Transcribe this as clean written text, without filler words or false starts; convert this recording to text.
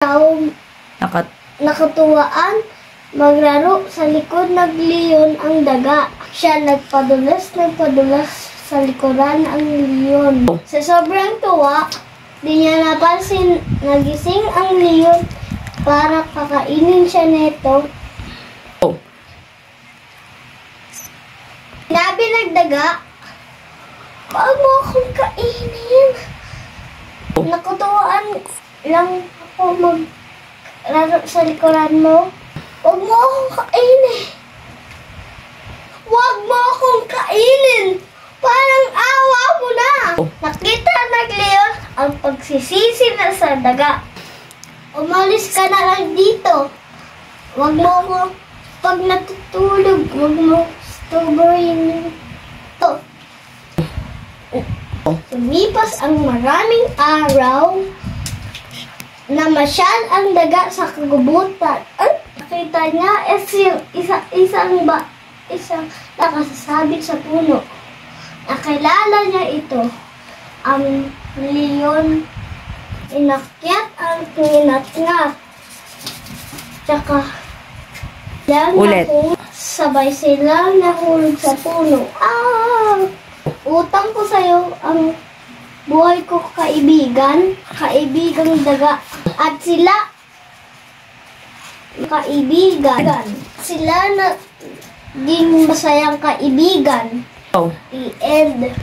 araw, nakatuwaan, maglaro sa likod ng leon ang daga. Siya nagpadulas sa likuran ang leon. Sa sobrang tuwa, di niya napansin nagising ang leon para kakainin siya nito. Sinabi ng daga, "Wag mo akong kainin. Nakutuwaan lang ako maglaro sa likuran mo. Wag mo akong kainin. Wag mo akong kainin. Parang awa mo na." Nakita ng leon ang pagsisisi na sa daga. "Umalis ka na lang dito. Wag mo ako pag natutulog. Wag mo strawberry to." Lumipas ang maraming araw, namasyal ang daga sa kagubutan. Nakita niya isang nakasabit sa puno. Nakilala niya ito. Ang leon, inakyat ang nginat-ngat. Tsaka sabay silang nahulog sa puno. Utang ko sa'yo ang buhay ko, kaibigang daga. At sila, kaibigan. Sila naging masayang kaibigan. The end.